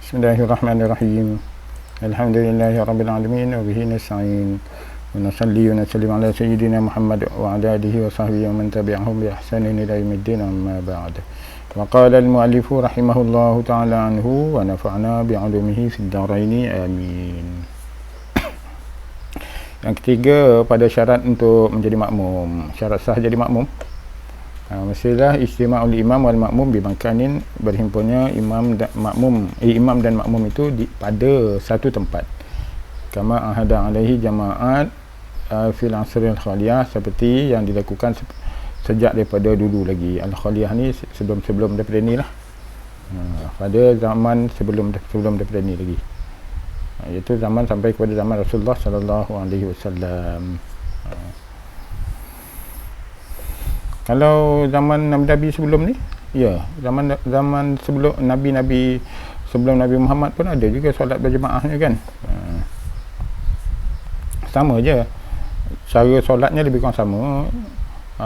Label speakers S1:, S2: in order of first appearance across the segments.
S1: Bismillahirrahmanirrahim. Alhamdulillahi rabbil alamin wa bihi nasta'in. Wa nusalli wa nusallim ala sayyidina Muhammad wa ala alihi wa sahbihi wa man tabi'ahum bi ihsanin ila yaumiddin, amma ba'd. Wa qala al-mu'allif rahimahullahu ta'ala anhu wa nafa'na bi 'ulumihi fid dharain, amin. Yang ketiga, pada syarat untuk menjadi makmum, syarat sah jadi makmum, mestilah istima'ul imam wal makmum bimakanin, berhimpunnya imam dan makmum itu pada satu tempat. Kama ahada alaihi jama'at fil asril khaliyah, seperti yang dilakukan sejak daripada dulu lagi. Al khaliyah ni sebelum daripada ni lah, pada zaman sebelum daripada ni lagi, iaitu zaman sampai kepada zaman Rasulullah sallallahu alaihi wasallam. Kalau zaman Nabi sebelum ni, ya, zaman sebelum Nabi sebelum Nabi Muhammad pun ada juga solat berjemaahnya kan. Sama je, cara solatnya lebih kurang sama,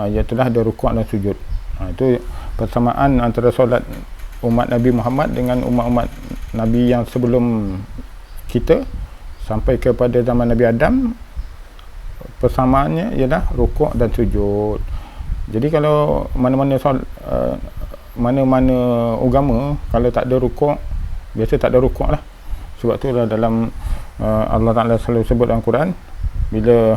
S1: iaitu ada rukuk dan sujud. Itu persamaan antara solat umat Nabi Muhammad dengan umat-umat Nabi yang sebelum kita sampai kepada zaman Nabi Adam. Persamaannya ialah rukuk dan sujud. Jadi kalau mana-mana agama, kalau tak ada rukuk, biasa tak ada rukuk lah. Sebab tu lah dalam Allah Ta'ala selalu sebut dalam Quran, bila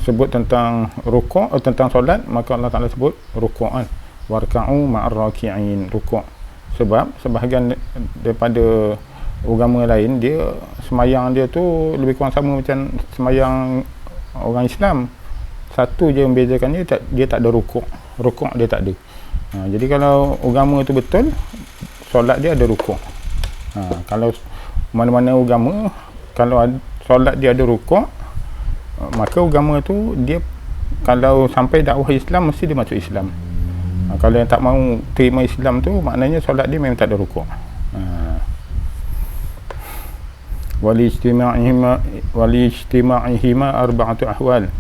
S1: sebut tentang rukuk, tentang solat, maka Allah Ta'ala sebut rukuk kan, warka'u ma'ar raki'in, rukuk. Sebab sebahagian daripada agama lain, dia semayang dia tu lebih kurang sama macam semayang orang Islam. Satu je yang membezakannya, dia tak ada rukuk dia tak ada. Jadi kalau agama tu betul, solat dia ada rukuk. Kalau mana-mana agama, kalau solat dia ada rukuk, maka agama tu dia kalau sampai dakwah Islam mesti dia masuk Islam. Kalau yang tak mau terima Islam tu, maknanya solat dia memang tak ada rukuk. Wal-ijtima'ihima arba'atu ahwal,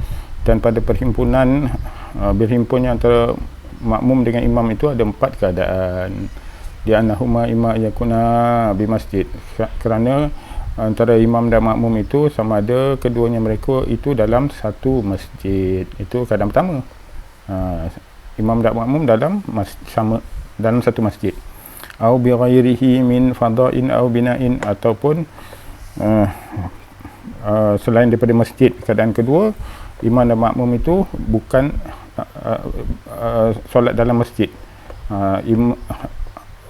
S1: dan pada perhimpunan berhimpunnya antara makmum dengan imam itu ada 4 keadaan. Di annahuma imma yakuna bi masjid, kerana antara imam dan makmum itu sama ada keduanya mereka itu dalam satu masjid. Itu keadaan pertama, imam dan makmum dalam satu masjid. Au bi ghairihi min fada'in au bina'in, ataupun selain daripada masjid. Keadaan kedua, imam dan makmum itu bukan solat dalam masjid,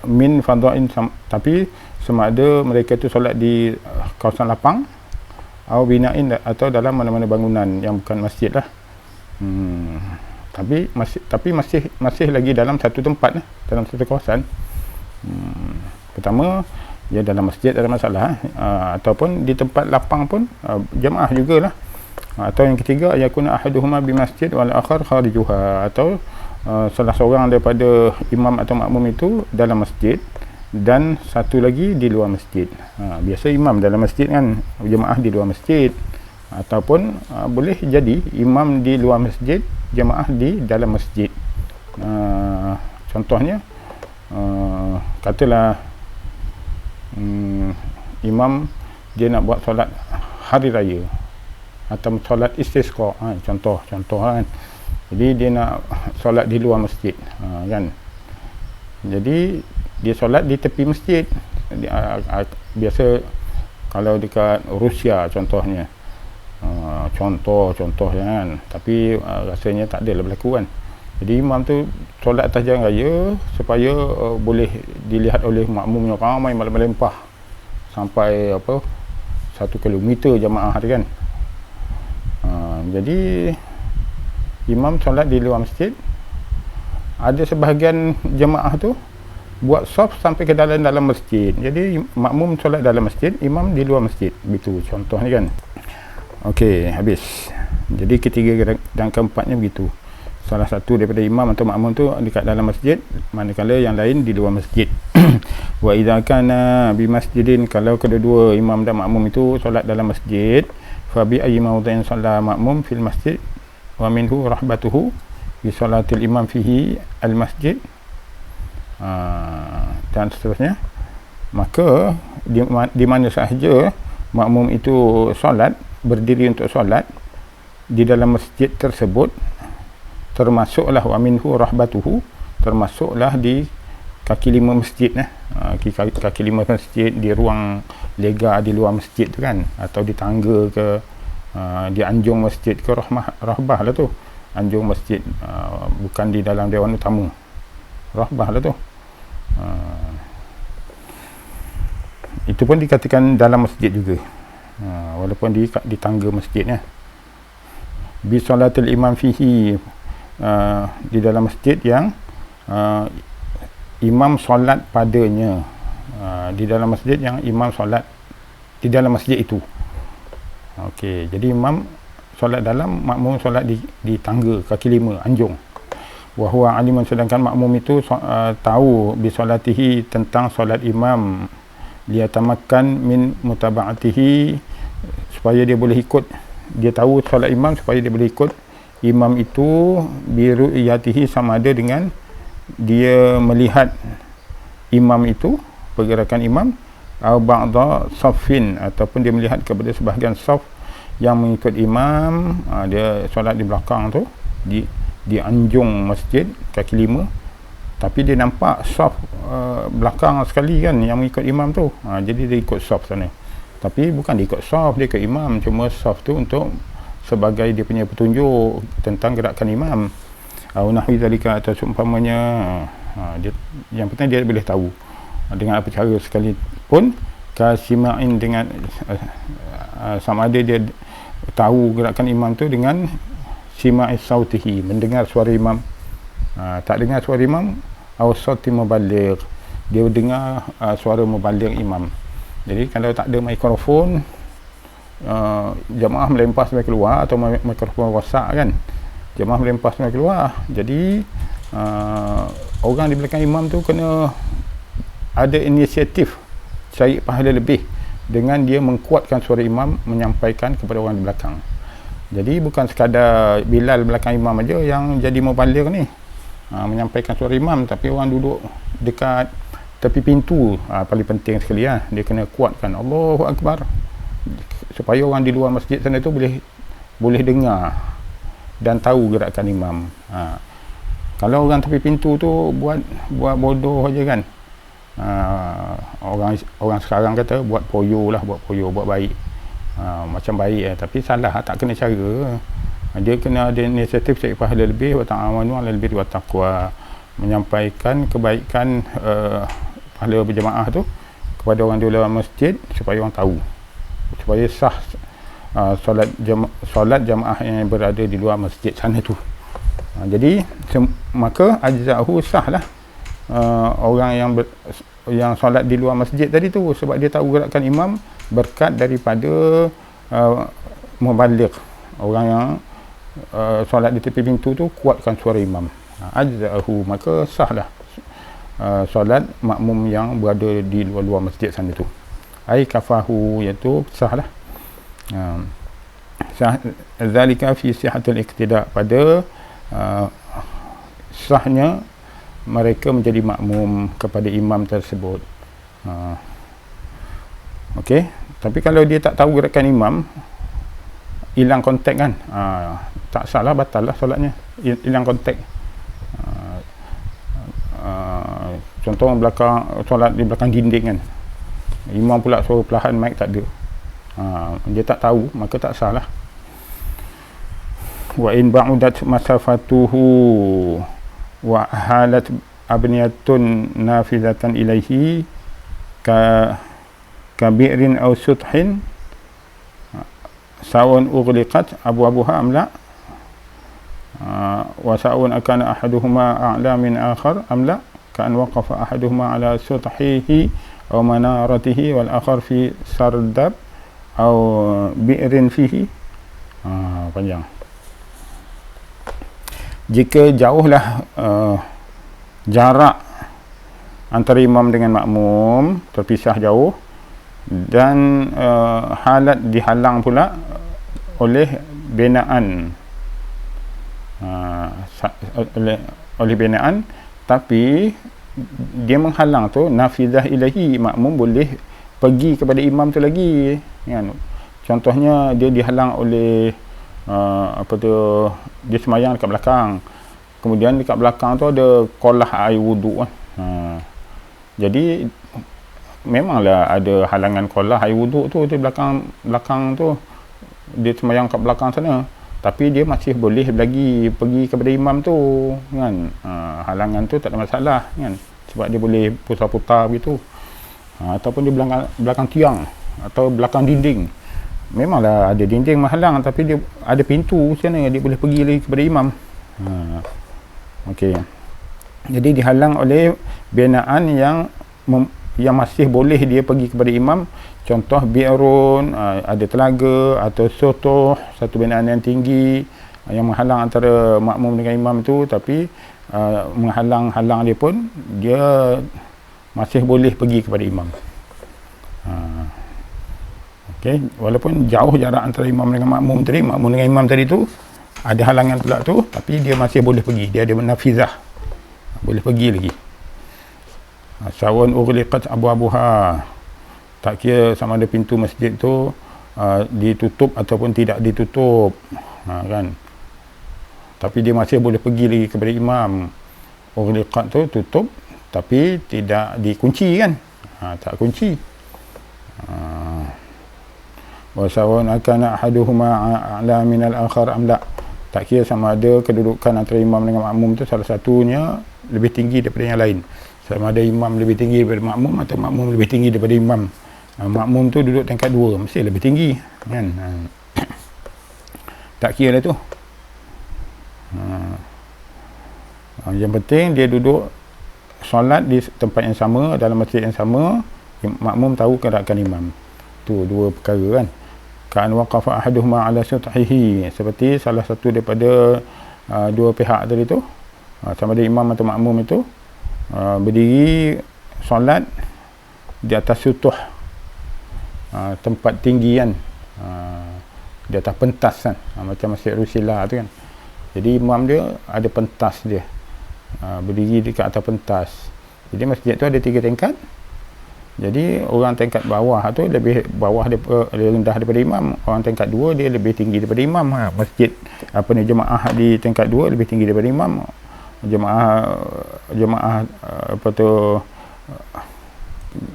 S1: min fadha'in, tapi sama ada mereka itu solat di kawasan lapang, atau bina'in, atau dalam mana-mana bangunan yang bukan masjid lah. Tapi masih lagi dalam satu tempat, dalam satu kawasan. Pertama, ya dalam masjid ada masalah, ataupun di tempat lapang pun jemaah jugalah. Atau yang ketiga, yakuna ahaduhuma bi masjid wal akhar kharijuha, atau salah seorang daripada imam atau makmum itu dalam masjid dan satu lagi di luar masjid. Biasa imam dalam masjid kan, jemaah di luar masjid, ataupun boleh jadi imam di luar masjid, jemaah di dalam masjid. Contohnya, katalah imam dia nak buat solat hari raya atau solat istisqa, contoh kan. Jadi dia nak solat di luar masjid, kan. Jadi dia solat di tepi masjid. Biasa kalau dekat Rusia contohnya, contoh kan, tapi rasanya tak ada lah berlaku kan. Jadi imam tu solat atas jalan raya supaya boleh dilihat oleh makmumnya ramai melimpah sampai 1 kilometer jemaah dia kan. Jadi imam solat di luar masjid, ada sebahagian jemaah tu buat saf sampai ke dalam masjid. Jadi makmum solat dalam masjid, imam di luar masjid, begitu contohnya kan. Okey, habis. Jadi ketiga dan keempatnya begitu. Salah satu daripada imam atau makmum tu dekat dalam masjid, manakala yang lain di luar masjid. Wa idza kana bi masjidin, kalau kedua-dua imam dan makmum itu solat dalam masjid, fa bi ayyi mawdhi'in shalla makmum fil masjid wa minhu rahbatuhu bi salatil imam fihi al masjid, dan seterusnya. maka di mana sahaja makmum itu solat, berdiri untuk solat di dalam masjid tersebut, termasuklah wa minhu rahbatuhu, termasuklah di kaki lima masjid kaki lima masjid, di ruang lega di luar masjid tu kan, atau di tangga ke, di anjung masjid ke, rahbah lah tu, anjung masjid, bukan di dalam dewan utama, rahbah lah tu. Itu pun dikatakan dalam masjid juga, walaupun di tangga masjidnya. Bi salatul imam fihi, di dalam masjid yang imam solat padanya, di dalam masjid yang imam solat di dalam masjid itu. Okey, jadi imam solat dalam, makmum solat di tangga kaki lima, anjung. Wa huwa alimun, sedangkan makmum itu tahu bi solatihi, tentang solat imam, liyatamakkan min mutaba'atihi, supaya dia boleh ikut, dia tahu solat imam supaya dia boleh ikut imam itu, biru'iyatihi, sama ada dengan dia melihat imam itu, pergerakan imam, atau ba'da saffin, ataupun dia melihat kepada sebahagian saf yang mengikut imam, dia solat di belakang tu, di anjung masjid kaki lima, tapi dia nampak saf belakang sekali kan yang mengikut imam tu, jadi dia ikut saf sana, tapi bukan dia ikut saf, dia ikut imam, cuma saf tu untuk sebagai dia punya petunjuk tentang gerakan imam. Nahwi zalika, atau seumpamanya, yang penting dia boleh tahu dengan apa cara sekalipun, kasima'in, dengan sama ada dia tahu gerakan imam tu dengan sima'is sautihi, mendengar suara imam, tak dengar suara imam, atau sauti muballigh, dia dengar suara muballigh imam. Jadi kalau tak ada mikrofon, jemaah melempar sampai keluar, atau mikrofon rosak kan, jemaah melempar sampai keluar, jadi orang di belakang imam tu kena ada inisiatif cari pahala lebih dengan dia mengkuatkan suara imam, menyampaikan kepada orang di belakang. Jadi bukan sekadar Bilal belakang imam aja yang jadi mubaligh ni, menyampaikan suara imam, tapi orang duduk dekat tepi pintu, paling penting sekali dia kena kuatkan Allahu Akbar, supaya orang di luar masjid sana tu boleh dengar dan tahu gerakan imam. Kalau orang tepi pintu tu buat bodoh aja kan, orang sekarang kata buat poyo, buat baik, macam baik tapi salah, tak kena cara. Dia kena ada inisiatif cari pahala lebih, wa ta'awanu 'alal birri wat taqwa, menyampaikan kebaikan pahala berjemaah tu kepada orang di luar masjid, supaya orang tahu, supaya sah solat jemaah yang berada di luar masjid sana tu. Jadi maka ajza'ahu, sahlah orang yang solat di luar masjid tadi tu, sebab dia tahu gerakan imam berkat daripada mubaligh, orang yang solat di tepi pintu tu kuatkan suara imam. Ajza'ahu, maka sahlah solat makmum yang berada di luar masjid sana tu. Ai kafahu, iaitu sahlah. Zalika fi sihatil iqtida, pada sahnya mereka menjadi makmum kepada imam tersebut. Okey, tapi kalau dia tak tahu gerakan imam, hilang kontak kan, tak salah, batal lah solatnya, hilang kontak. Contoh solat di belakang dinding kan, imam pula suruh perlahan, mic tak ada, dia tak tahu, maka tak salah. Wa in ba'udat masafatuhu wa halat abniyatun nafidatan ilaihi ka bi'rin aw suthin sawun ughliqat abwabuha am la, wa sawun akana ahaduhuma a'la min akhar am la, ka an waqafa ahaduhuma ala suthihi aw manaratihi wal akhar fi sardab aw bi'rin fihi. Panjang. Jika jauhlah jarak antara imam dengan makmum, terpisah jauh, dan halat dihalang pula oleh binaan, oleh binaan, tapi dia menghalang tu, nafizah ilahi, makmum boleh pergi kepada imam tu lagi kan. Contohnya dia dihalang oleh apa tu, dia semayang dekat belakang, kemudian dekat belakang tu ada kolah air wuduk kan. Jadi memanglah ada halangan kolah air wuduk tu di belakang tu, dia semayang kat belakang sana, tapi dia masih boleh lagi pergi kepada imam tu kan. Halangan tu tak ada masalah kan, sebab dia boleh putar-putar begitu. Ataupun di belakang tiang atau belakang dinding, memanglah ada dinding menghalang, tapi dia ada pintu sana, dia boleh pergi lagi kepada imam. Okey, jadi dihalang oleh binaan yang masih boleh dia pergi kepada imam. Contoh bi'run, ada telaga, atau sotoh, satu binaan yang tinggi yang menghalang antara makmum dengan imam tu, tapi menghalang-halang dia pun, dia masih boleh pergi kepada imam. Okey, walaupun jauh jarak antara imam dengan makmum tadi, makmum dengan imam tadi tu ada halangan pula tu, tapi dia masih boleh pergi, dia ada nafizah, boleh pergi lagi. Sawan ughliqat abwabuha, tak kira sama ada pintu masjid tu ditutup ataupun tidak ditutup, kan, tapi dia masih boleh pergi lagi kepada imam. Ughliqat tu tutup tapi tidak dikunci kan, tak kunci. Wa sawan akana ahaduhuma a'la min al-akhar am la, tak kira sama ada kedudukan antara imam dengan makmum tu salah satunya lebih tinggi daripada yang lain, sama ada imam lebih tinggi daripada makmum atau makmum lebih tinggi daripada imam. Makmum tu duduk tingkat 2, mesti lebih tinggi kan. Tak kira lah tu. Yang penting dia duduk solat di tempat yang sama, dalam masjid yang sama, makmum tahu keadaan imam. Tu dua perkara kan. Kan waqafa ahaduhuma ala suthihi, seperti salah satu daripada dua pihak tadi tu, sama ada imam atau makmum itu berdiri solat di atas sutuh, tempat tinggi kan, di atas pentas kan, macam Masjid Rusila tu kan. Jadi imam dia ada pentas dia, berdiri di atas pentas. Jadi masjid tu ada 3 tingkat. Jadi orang tingkat bawah tu lebih rendah daripada imam, orang tingkat 2 dia lebih tinggi daripada imam. Masjid jemaah di tingkat 2 lebih tinggi daripada imam. Jemaah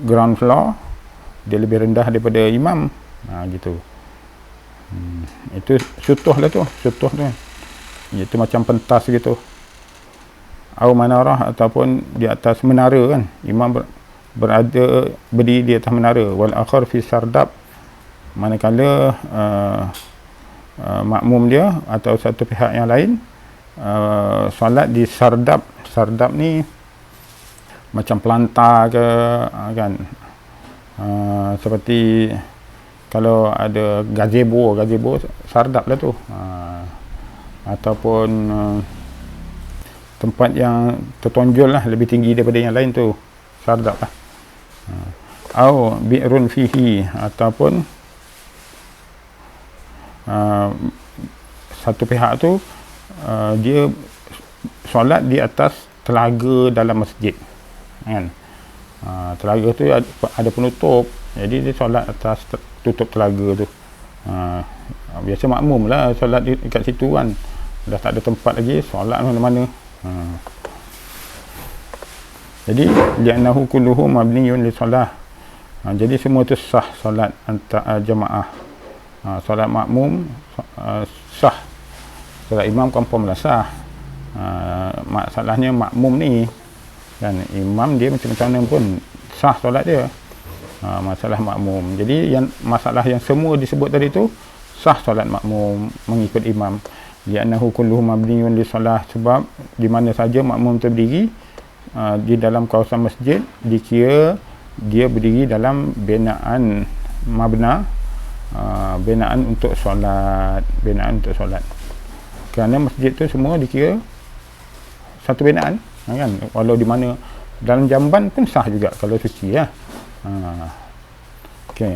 S1: ground floor dia lebih rendah daripada imam. Gitu. Itu sutuh lah tu, sutuh tu. Itu macam pentas gitu. Au manarah, ataupun di atas menara kan. Imam berdiri di atas menara. Wal akhar fi sardab, manakala makmum dia atau satu pihak yang lain solat di sardab. Sardab ni macam pelantar ke kan, seperti kalau ada gazebo sardab lah tu, ataupun tempat yang tertonjol lah, lebih tinggi daripada yang lain tu, sardab lah. Au bi'run fihi, ataupun satu pihak tu dia solat di atas telaga dalam masjid kan. Telaga tu ada penutup, jadi dia solat atas tutup telaga tu. Biasa makmum lah solat dekat situ kan, dah tak ada tempat lagi, solat mana-mana. Jadi li'annahu kulluhu mabniyun li solah, jadi semua tu sah solat antara jemaah. Solat makmum sah, solat imam confirm lah sah. Masalahnya makmum ni kan, imam dia macam mana pun sah solat dia. Masalah makmum, jadi masalah yang semua disebut tadi tu sah solat makmum mengikut imam. Li'annahu kulluhu mabniyun li solah, sebab di mana saja makmum berdiri di dalam kawasan masjid, dikira dia berdiri dalam binaan mabna, binaan untuk solat, kerana masjid tu semua dikira satu binaan kan. Walau di mana dalam jamban pun sah juga kalau suci ya. Okey.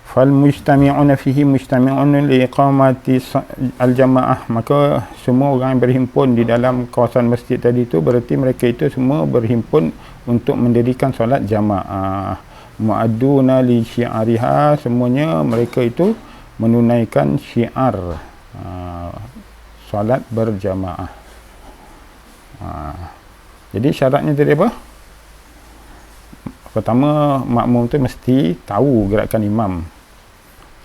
S1: fal mujtami'una fihi mujtami'un li iqamati al-jamaah, maka semua orang yang berhimpun di dalam kawasan masjid tadi itu berarti mereka itu semua berhimpun untuk mendirikan solat jamaah. Mu'adduna li syi'ariha, semuanya mereka itu menunaikan syiar solat berjamaah. Jadi syaratnya tadi apa? Pertama, makmum tu mesti tahu gerakan imam,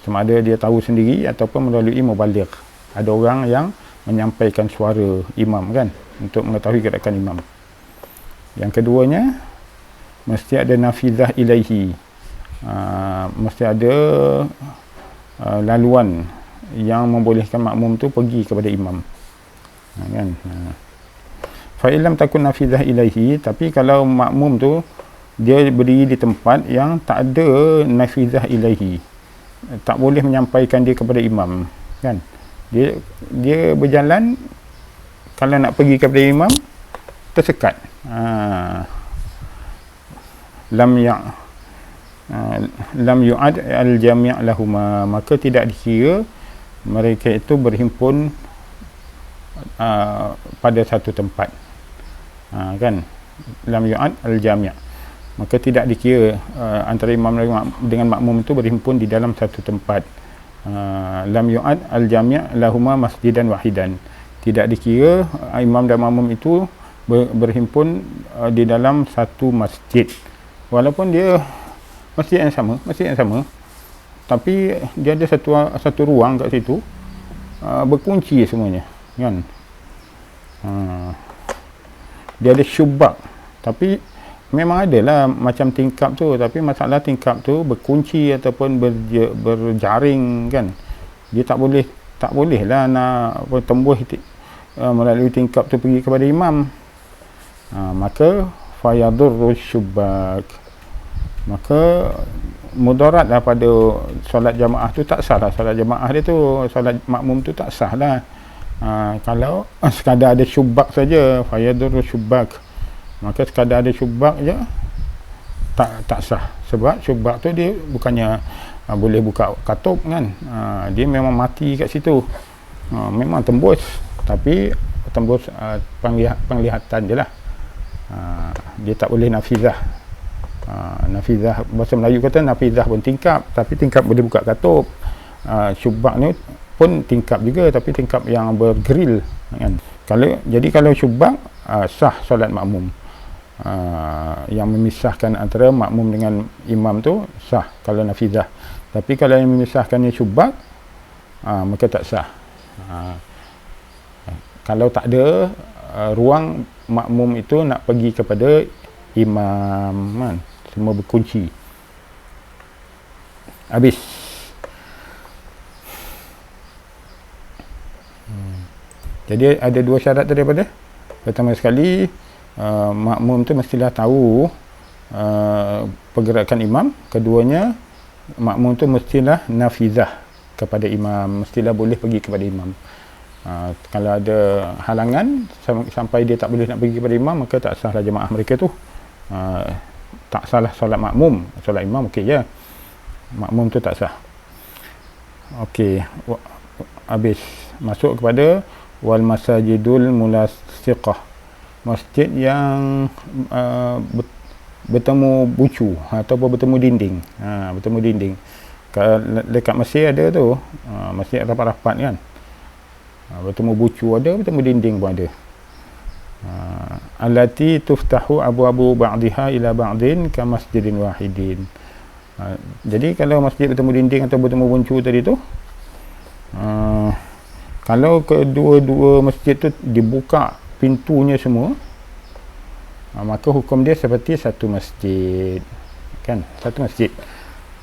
S1: sama ada dia tahu sendiri ataupun melalui mubaligh. Ada orang yang menyampaikan suara imam kan, untuk mengetahui gerakan imam. Yang keduanya, mesti ada nafizah ilaihi, mesti ada laluan yang membolehkan makmum tu pergi kepada imam, kan. Fa illam takun nafizah ilaihi, tapi kalau makmum tu dia berdiri di tempat yang tak ada nafizah ilaihi, tak boleh menyampaikan dia kepada imam, kan. Dia berjalan, kalau nak pergi kepada imam tersekat. Lam yu'ad al-jami' lahuma, maka tidak dikira mereka itu berhimpun pada satu tempat, kan. Lam yu'ad al-jami', maka tidak dikira antara imam dengan makmum itu berhimpun di dalam satu tempat. Lam yu'ad al-jami' lahuma masjidan wahidan, tidak dikira imam dan makmum itu berhimpun di dalam satu masjid, walaupun dia masjid yang sama, tapi dia ada satu ruang kat situ, berkunci semuanya, kan. Dia ada syubak, tapi memang adalah macam tingkap tu, tapi masalah tingkap tu berkunci ataupun berjaring, kan. Dia tak boleh lah nak tembus melalui tingkap tu pergi kepada imam. Maka fayadurru syubak, maka mudarat lah pada solat jamaah tu, tak sah lah solat jamaah dia tu, solat makmum tu tak sah lah. Kalau sekadar ada syubak saja, fayadurru syubak, maka sekadar ada syubak je tak sah, sebab syubak tu dia bukannya boleh buka katup, kan. Dia memang mati kat situ, memang tembus, tapi tembus penglihatan je lah. Dia tak boleh nafizah. Nafizah, bahasa Melayu kata nafizah pun tingkap, tapi tingkap boleh buka katup. Syubak ni pun tingkap juga, tapi tingkap yang bergrill, kan. Kalau syubak, sah solat makmum. Yang memisahkan antara makmum dengan imam tu sah kalau nafizah, tapi kalau yang memisahkannya syubak, maka tak sah. Kalau tak ada ruang makmum itu nak pergi kepada imam, kan, semua berkunci. Habis. Jadi ada dua syarat daripada. Pertama sekali, makmum tu mestilah tahu pergerakan imam. Keduanya, makmum tu mestilah nafizah kepada imam, mestilah boleh pergi kepada imam. Kalau ada halangan sampai dia tak boleh nak pergi kepada imam, maka tak sahlah jemaah mereka tu. Tak salah solat makmum, solat imam okey je, makmum tu tak sah. Okey, habis. Masuk kepada wal masajidul mulasiqah, masjid yang bertemu bucu ataupun bertemu dinding. Bertemu dinding. Kalau dekat Mesir ada tu, masjid rapat-rapat, kan. Bertemu bucu ada, bertemu dinding pun ada. Allati tuftahu abu-abu ba'diha ila ba'din ka masjidin wahidin. Jadi kalau masjid bertemu dinding atau bertemu bucu tadi tu, kalau kedua-dua masjid tu dibuka pintunya semua, maka hukum dia seperti satu masjid, kan, satu masjid.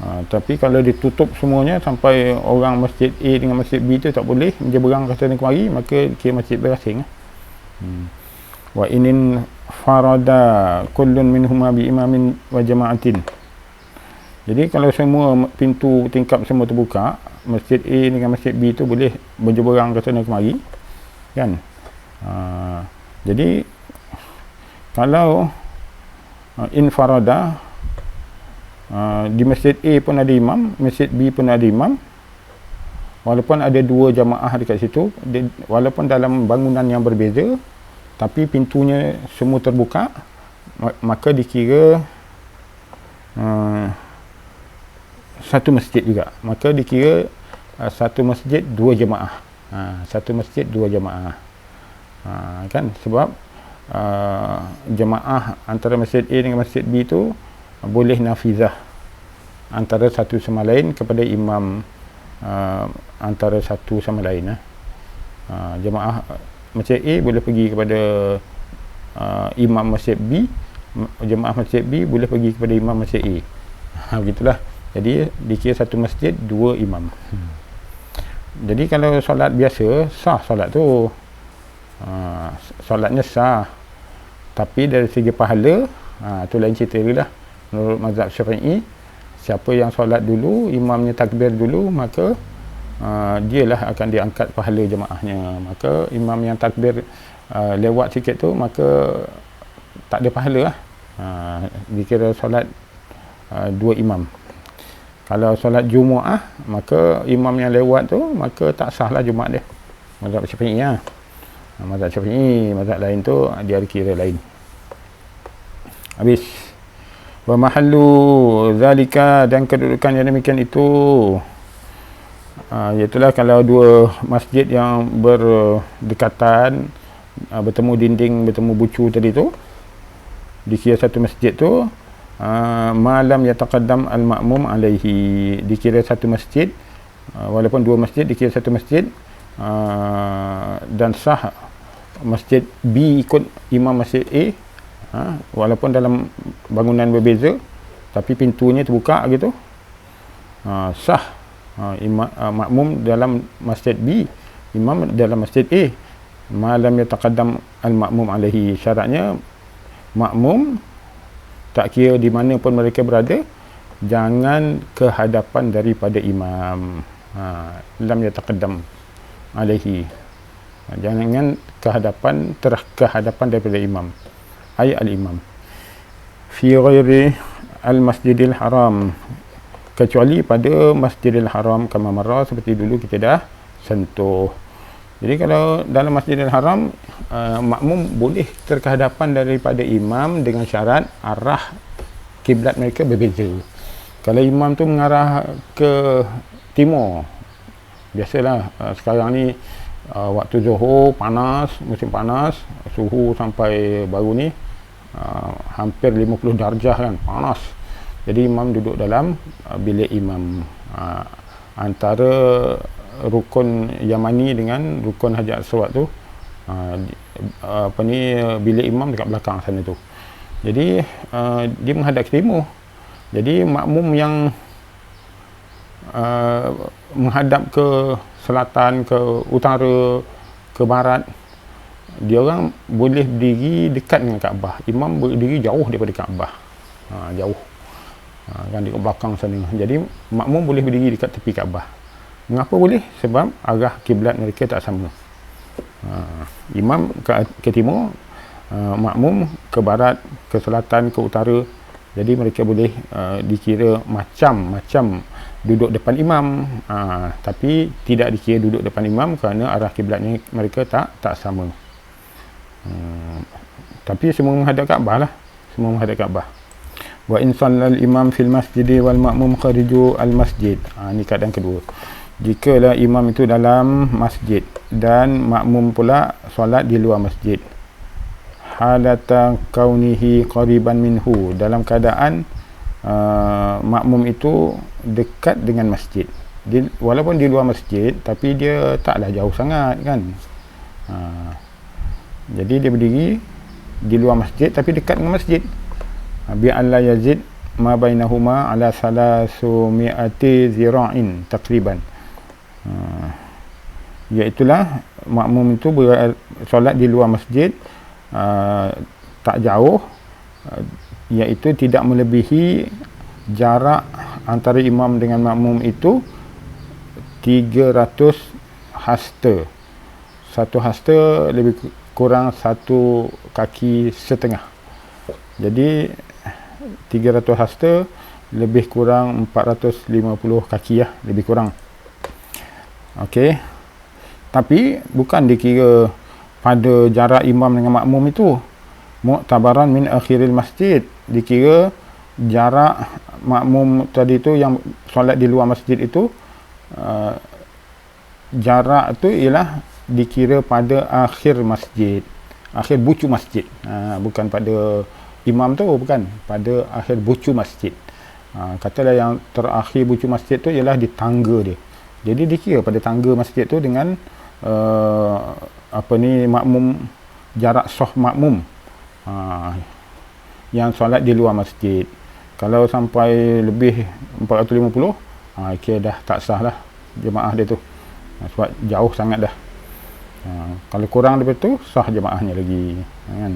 S1: Tapi kalau ditutup semuanya sampai orang masjid A dengan masjid B tu tak boleh menyeberang ke sana kemari, maka kira masjid berasing. Wa inin farada kullun minhuma bi imamin wa jama'atin. Jadi kalau semua pintu tingkap semua terbuka, masjid A dengan masjid B tu boleh berjeberang ke sana kemari, kan. Jadi kalau infarada, Di masjid A pun ada imam, masjid B pun ada imam. Walaupun ada 2 jamaah dekat situ, walaupun dalam bangunan yang berbeza, tapi pintunya semua terbuka, maka dikira satu masjid juga. Maka dikira satu masjid 2 jamaah. Satu masjid 2 jamaah. Kan, sebab jemaah antara masjid A dengan masjid B tu boleh nafizah antara satu sama lain kepada imam antara satu sama lain. Jemaah masjid A boleh pergi kepada imam masjid B, jemaah masjid B boleh pergi kepada imam masjid A. Begitulah. Jadi dikira satu masjid 2 imam. Jadi kalau solat biasa, sah solat tu. Solatnya sah, tapi dari segi pahala, tu lain cerita lah. Menurut mazhab Syafi'i, siapa yang solat dulu, imamnya takbir dulu, maka dialah akan diangkat pahala jemaahnya. Maka imam yang takbir lewat sikit tu, maka tak ada pahala lah. Dikira solat 2 imam. Kalau solat Jumaat, maka imam yang lewat tu, maka tak sah lah Jumaat dia. Mazhab Syafi'i lah. Mazhab Syafi'i, mazhab lain tu dia ada kira lain. Habis. Wa mahallu zalika, dan kedudukan yang demikian itu, iaitulah kalau 2 masjid yang berdekatan, bertemu dinding, bertemu bucu tadi tu, dikira satu masjid tu, malam yataqaddam al-ma'mum alaihi, dikira satu masjid, walaupun 2 masjid dikira satu masjid, dan sah masjid B ikut imam masjid A, walaupun dalam bangunan berbeza tapi pintunya terbuka gitu, sah makmum dalam masjid B, imam dalam masjid A, malam yataqaddam al-ma'mum alaihi. Syaratnya makmum, tak kira di mana pun mereka berada, jangan ke hadapan daripada imam. Lam yataqaddam alaihi, jangan kehadapan, kehadapan daripada imam, ay al-imam. Fi ghairi al-masjidil haram, kecuali pada masjidil haram, kama marra, seperti dulu kita dah sentuh. Jadi kalau dalam masjidil haram, makmum boleh terkehadapan daripada imam dengan syarat arah kiblat mereka berbeza. Kalau imam tu mengarah ke timur, biasalah sekarang ni waktu Zuhur panas, musim panas, suhu sampai baru ni hampir 50 darjah kan, panas. Jadi imam duduk dalam bilik imam, antara rukun Yamani dengan rukun Hajar Aswad tu, bilik imam dekat belakang sana tu. Jadi dia menghadap ke timur. Jadi makmum yang menghadap ke selatan, ke utara, ke barat, dia orang boleh berdiri dekat dengan Kaabah. Imam boleh berdiri jauh daripada Kaabah, jauh, kan di belakang sana. Jadi makmum boleh berdiri dekat tepi Kaabah. Mengapa boleh? Sebab arah kiblat mereka tak sama. Imam ke timur, makmum ke barat, ke selatan, ke utara. Jadi mereka boleh dikira macam duduk depan imam, tapi tidak dikira duduk depan imam kerana arah kiblatnya mereka tak sama. Tapi semua menghadap Kaabah lah, semua menghadap Kaabah. Wa in sallal imam fil masjid wal ma'mum khariju al masjid. Ini keadaan kedua. Jikalau imam itu dalam masjid dan makmum pula solat di luar masjid, halata kaunihi qariban minhu, dalam keadaan makmum itu dekat dengan masjid, walaupun di luar masjid tapi dia taklah jauh sangat kan. Jadi dia berdiri di luar masjid tapi dekat dengan masjid, bi an la yazid ma bainahuma ala 300 zira'in takriban. Iaitulah makmum itu solat di luar masjid, tak jauh, iaitu tidak melebihi jarak antara imam dengan makmum itu 300 hasta. Satu hasta lebih kurang 1 kaki setengah. Jadi 300 hasta lebih kurang 450 kaki lah, lebih kurang. Okey. Tapi bukan dikira pada jarak imam dengan makmum itu mu'tabaran min akhiril masjid, dikira jarak makmum tadi tu yang solat di luar masjid itu jarak tu ialah dikira pada akhir masjid, akhir bucu masjid, bukan pada imam tu, bukan pada akhir bucu masjid. Katalah yang terakhir bucu masjid tu ialah di tangga dia, jadi dikira pada tangga masjid tu dengan makmum, jarak sah makmum yang solat di luar masjid. Kalau sampai lebih 450, kira dah tak sah lah jemaah dia tu, sebab jauh sangat dah. Kalau kurang daripada tu, sah jemaahnya lagi, kan.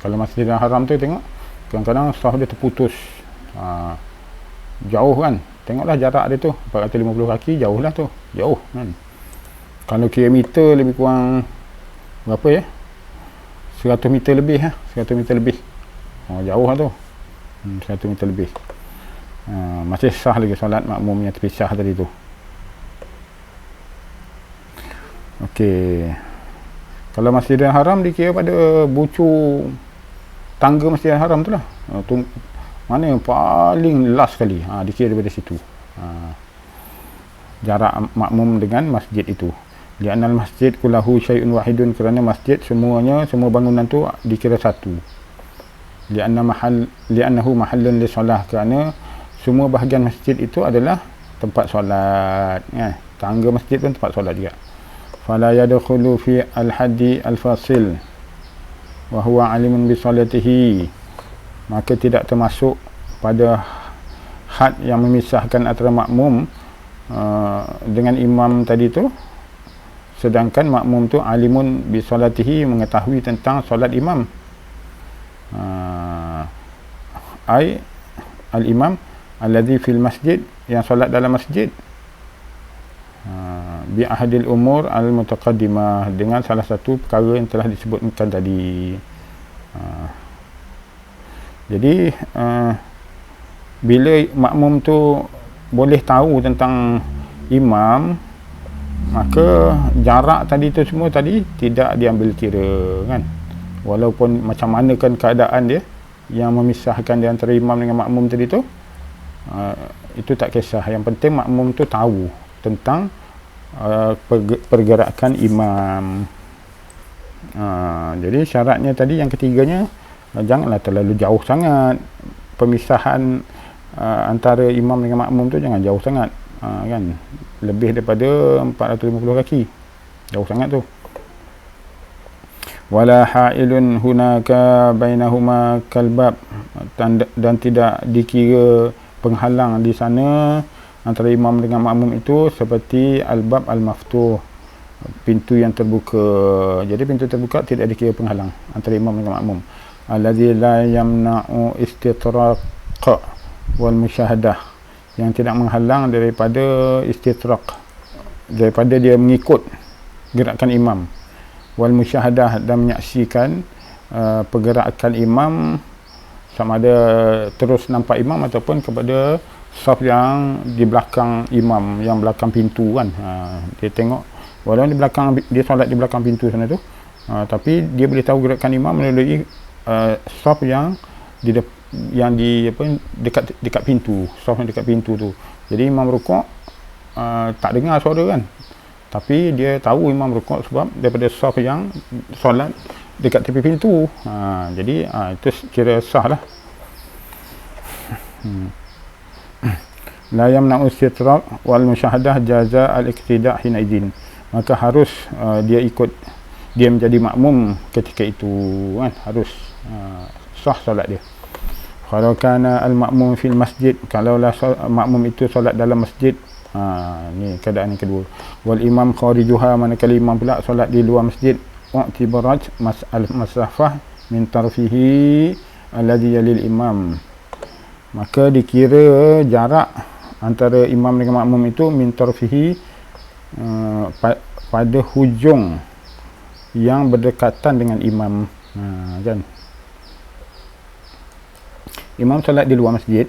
S1: Kalau Masjidil Haram tu tengok kadang-kadang sah dia terputus, jauh kan. Tengoklah jarak dia tu 450 kaki, jauh lah tu, jauh kan. Kalau kilometer lebih kurang berapa ya, 100 meter lebih 100 meter lebih, jauh lah tu, 100 meter lebih. Masih sah lagi solat makmum yang terpisah tadi tu. Okey, kalau Masjidil Haram dikira pada bucu tangga Masjidil Haram tu lah, tu mana yang paling last sekali, dikira daripada situ jarak makmum dengan masjid itu. Li'annal masjid kullahu syai'un wahidun, kerana masjid semua bangunan tu dikira satu. Li'annahu mahallun li solah, kerana semua bahagian masjid itu adalah tempat solat, tangga masjid pun tempat solat juga. Fala yadkhulu fi al-haddi al-fasil wa huwa alimun bi salatihi, maka tidak termasuk pada had yang memisahkan antara makmum dengan imam tadi tu, sedangkan makmum tu alimun bi salatihi, mengetahui tentang solat imam. Ai al-imam alladhi fil masjid, yang solat dalam masjid, bi ahadil umur al-mutaqaddimah, dengan salah satu perkara yang telah disebutkan tadi. Jadi bila makmum tu boleh tahu tentang imam, maka jarak tadi tu semua tadi tidak diambil kira, kan. Walaupun macam mana kan keadaan dia yang memisahkan di antara imam dengan makmum tadi tu, itu tak kisah. Yang penting makmum tu tahu tentang pergerakan imam. Jadi syaratnya tadi yang ketiganya, janganlah terlalu jauh sangat pemisahan antara imam dengan makmum tu, jangan jauh sangat, kan, lebih daripada 450 kaki, jauh sangat tu. Wala ha'ilun hunaka bainahuma kalbab, dan tidak dikira penghalang di sana antara imam dengan makmum itu seperti al-bab al-maftuh, pintu yang terbuka. Jadi pintu terbuka tidak dikira penghalang antara imam dengan makmum. Alladzi la yamna'u istitraq wal musyahadah, yang tidak menghalang daripada istitraq, daripada dia mengikut gerakan imam, wal musyahadah, dan menyaksikan pergerakan imam, sama ada terus nampak imam ataupun kepada saf yang di belakang imam, yang belakang pintu, kan. Dia tengok, walaupun di belakang, dia solat di belakang pintu sana tu, tapi dia boleh tahu gerakan imam melalui saf yang dekat pintu, saf yang dekat pintu tu. Jadi imam rukuk tak dengar suara, kan, tapi dia tahu imam rukuk sebab daripada saf yang solat dekat tepi pintu. Jadi itu kira sah lah. La yamna'u istitraq wal musyahadah jaza al-iqtida' hina idzin, maka harus dia menjadi makmum ketika itu, kan, harus sah solat dia. Kalau kana al-makmum fil masjid, kalaulah makmum itu solat dalam masjid, ni keadaan yang kedua. Wal imam kharijuha, manakala imam pula solat di luar masjid, i'tibarat masafah min tarfihi alladhi yalil imam, maka dikira jarak antara imam dengan makmum itu min tarfihi, pada hujung yang berdekatan dengan imam, kan. imam solat di luar masjid,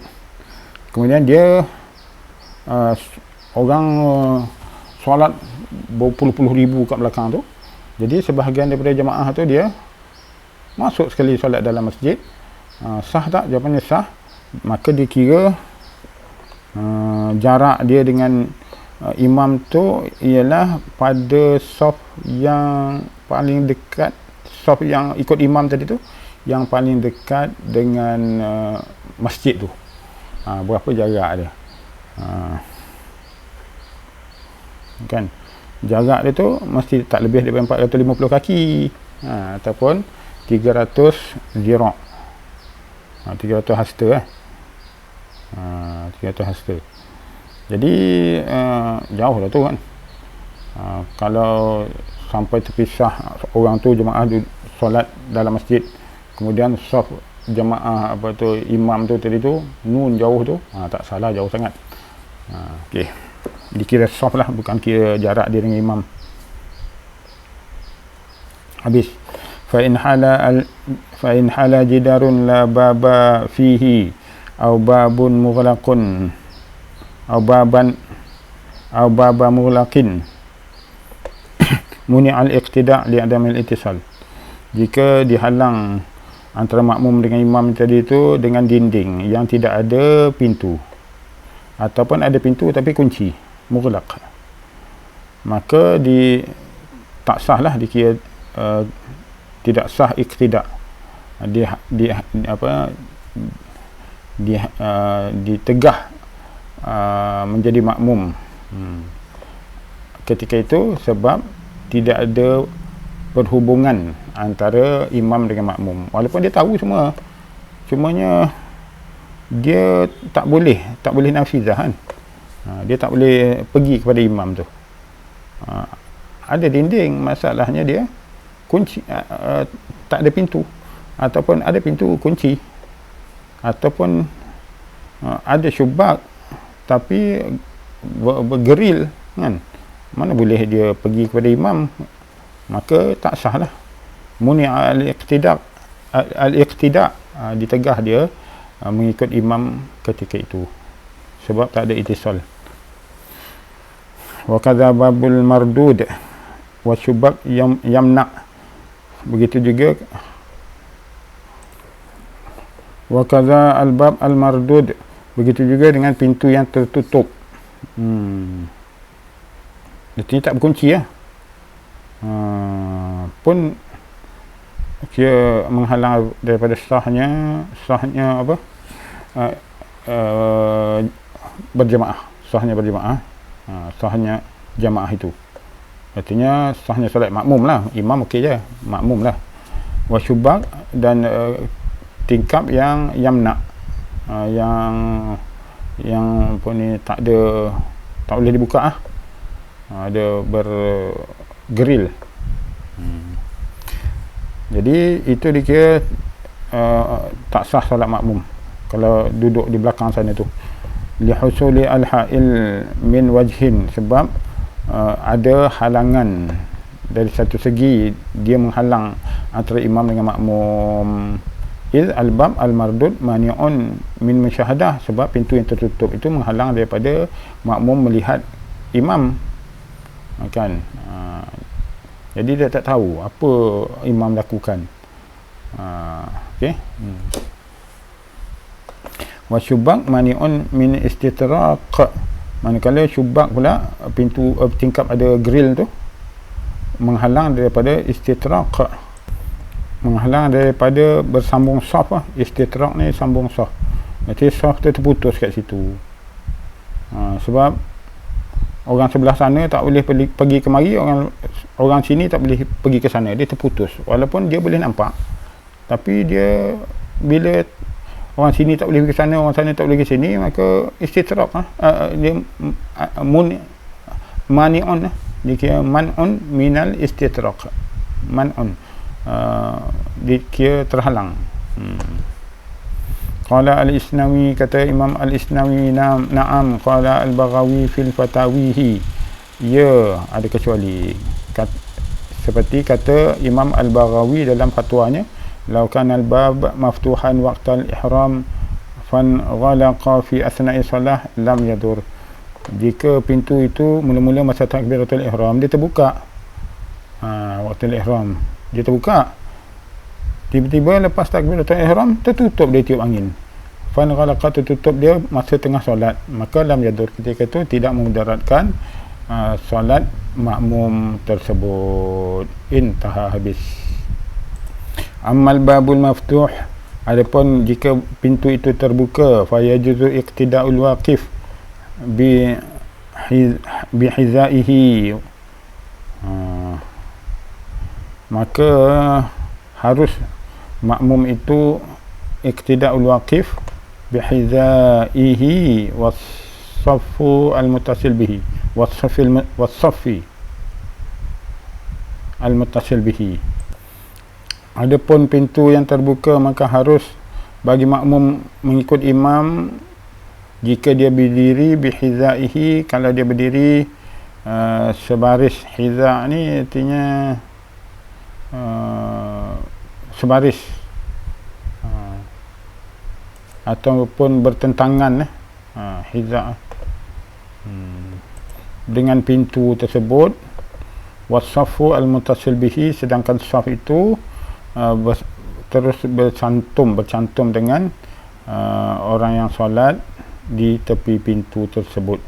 S1: kemudian dia orang solat berpuluh-puluh ribu kat belakang tu, jadi sebahagian daripada jemaah tu dia masuk sekali solat dalam masjid. Sah tak? Jawapannya sah. Maka dikira jarak dia dengan imam tu ialah pada saf yang paling dekat, saf yang ikut imam tadi tu, yang paling dekat dengan masjid tu. Berapa jarak dia? Kan jarak dia tu mesti tak lebih daripada 450 kaki, ataupun 300 zira', 300 hasta 300 hasta. Jadi jauh lah tu kan. Kalau sampai terpisah orang tu, jemaah solat dalam masjid, kemudian saf jemaah apa tu, imam tu tadi tu nun jauh tu, tak salah, jauh sangat. Okey, dikira saf lah, bukan kira jarak dia dengan imam. Habis. fa in hala jidarun la baba fihi aw babun mughlaqun aw baba mughlaqin muni al-iqtida' li adam al-ittisal. Jika dihalang antara makmum dengan imam tadi itu dengan dinding yang tidak ada pintu, ataupun ada pintu tapi kunci, mughlaq, maka tak sah lah, dikira tidak sah iqtida', ditegah menjadi makmum ketika itu, sebab tidak ada perhubungan antara imam dengan makmum. Walaupun dia tahu cumanya dia tak boleh nafizah kan. Dia tak boleh pergi kepada imam tu. Ada dinding, masalahnya dia kunci, tak ada pintu, ataupun ada pintu kunci, ataupun ada syubak tapi bergeril kan, mana boleh dia pergi kepada imam, maka tak sah lah. Muni al-iqtida', ditegah dia mengikut imam ketika itu, sebab tak ada ittisal. Wa kadza babul mardud wa syubak yamna', begitu juga wa kadza al-bab al-mardud, begitu juga dengan pintu yang tertutup, dia tak berkunci ya, pun dia menghalang daripada sahnya apa, berjemaah, sahnya jemaah itu. Artinya sahnya solat makmum lah, imam okey je, makmum lah. Wasyubak, dan tingkap yang yamna', yang apa ni, tak boleh dibuka ada bergeril. Jadi itu dikira tak sah solat makmum kalau duduk di belakang sana tu. Lihusuli al-ha'il min wajhin, sebab ada halangan dari satu segi, dia menghalang antara imam dengan makmum. Iz al-bab al-mardud mani'un min musyahadah, sebab pintu yang tertutup itu menghalang daripada makmum melihat imam kan. Jadi dia tak tahu apa imam lakukan. Okey. Wa syubak mani'un min istitraq, manakala syubak pula, pintu tingkap ada grill tu, menghalang daripada istitraq, menghalang daripada bersambung saf lah. Istitraq ni sambung saf, nanti saf tu terputus kat situ. Sebab orang sebelah sana tak boleh pergi kemari, orang sini tak boleh pergi ke sana, dia terputus. Walaupun dia boleh nampak, tapi dia, bila orang sini tak boleh pergi ke sana, orang sana tak boleh ke sini, maka istitraq dia mani'un, dia kira man'un minal istitraq, man'un, dia kira terhalang. Qala al-Isnawi, kata Imam al-Isnawi, na'am qala al-Baghawi fil fatawihi, ya, ada kecuali. Seperti kata Imam al-Baghawi dalam fatwanya, law kana al-bab maftuhan waqtal ihram fan ghalaqa fi asna'i solah lam yadur. Jika pintu itu mula-mula masa takbiratul ihram dia terbuka, waktu ihram dia terbuka, tiba-tiba lepas takbiratul ihram tertutup, dia tiup angin, fan ghalaqa, tertutup dia masa tengah solat, maka lam yadur, ketika itu tidak memudaratkan solat makmum tersebut. Intaha, habis. Ammal babul maftuh, adapun jika pintu itu terbuka, fa yajuzu iqtida'ul waqif bi hizaihi, maka harus makmum itu iqtida'ul waqif bi hizaihi was-saffu al-muttasil bihi was-saffi al-muttasil bihi. Adapun pintu yang terbuka, maka harus bagi makmum mengikut imam jika dia berdiri bihizaihi, kalau dia berdiri sebaris. Hiza ni artinya sebaris ataupun bertentangan, hiza dengan pintu tersebut. Wasaffu al-muttasil bihi, sedangkan saf itu terus bercantum dengan orang yang solat di tepi pintu tersebut.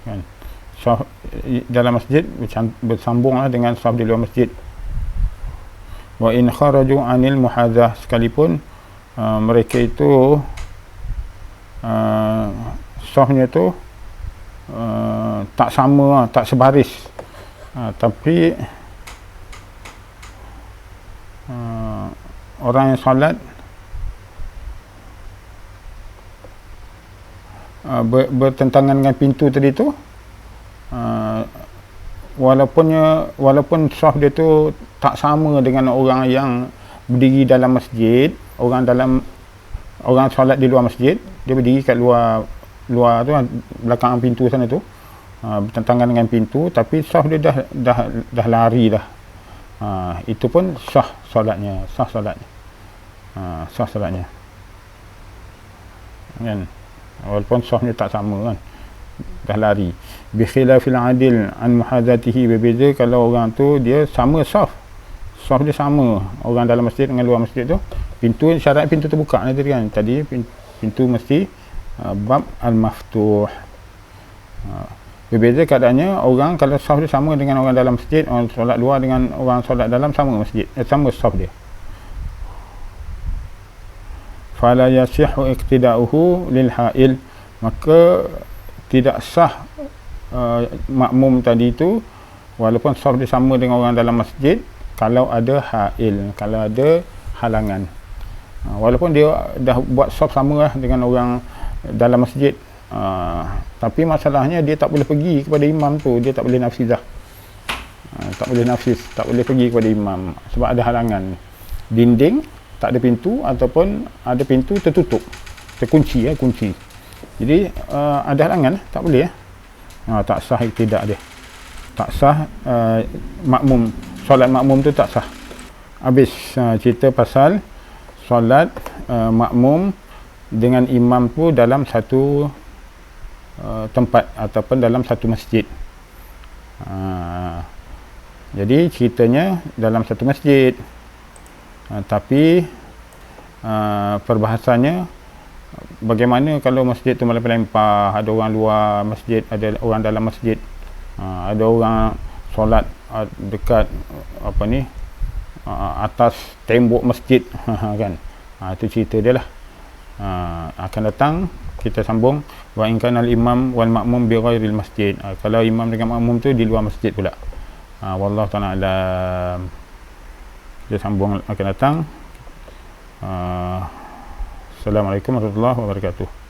S1: Kan? Saf dalam masjid bersambunglah dengan saf di luar masjid. Wa in kharaju anil muhadzah, sekalipun mereka itu safnya itu tak sama, tak sebaris, tapi orang yang solat bertentangan dengan pintu tadi tu, walaupun saf dia tu tak sama dengan orang yang berdiri dalam masjid, orang solat di luar masjid, dia berdiri kat luar tu, belakang pintu sana tu, bertentangan dengan pintu, tapi saf dia dah lari dah, itu pun sah solatnya kan, walaupun safnya tak sama kan, dah lari. Bi khilafil adil an muhadzatihi, berbeza kalau orang tu dia sama saf dia sama, orang dalam masjid dengan luar masjid tu, pintu syarat pintu terbuka tadi pintu mesti bab al-maftuh. Berbeza keadaannya orang kalau saf dia sama dengan orang dalam masjid, orang solat luar dengan orang solat dalam sama masjid, sama saf dia. Fala yasihhu iqtida'uhu lil ha'il, maka tidak sah makmum tadi itu walaupun saf dia sama dengan orang dalam masjid kalau ada ha'il, kalau ada halangan. Walaupun dia dah buat saf sama lah dengan orang dalam masjid, tapi masalahnya dia tak boleh pergi kepada imam tu, dia tak boleh nafsizah, tak boleh pergi kepada imam sebab ada halangan, dinding tak ada pintu ataupun ada pintu tertutup, terkunci, kunci, jadi ada halangan, tak boleh tak sah tidak dia, tak sah makmum, solat makmum tu tak sah. Habis cerita pasal solat makmum dengan imam tu dalam satu tempat ataupun dalam satu masjid. Jadi ceritanya dalam satu masjid, tapi perbahasannya bagaimana kalau masjid tu melempar-lempar, ada orang luar masjid, ada orang dalam masjid, ada orang solat dekat atas tembok masjid kan, itu cerita dia lah. Akan datang kita sambung wa in kana al imam wal ma'mum bi ghairil masjid, kalau imam dengan makmum tu di luar masjid pula. Wallahu ta'ala alam. Kita sambung akan datang. Assalamualaikum warahmatullahi wabarakatuh.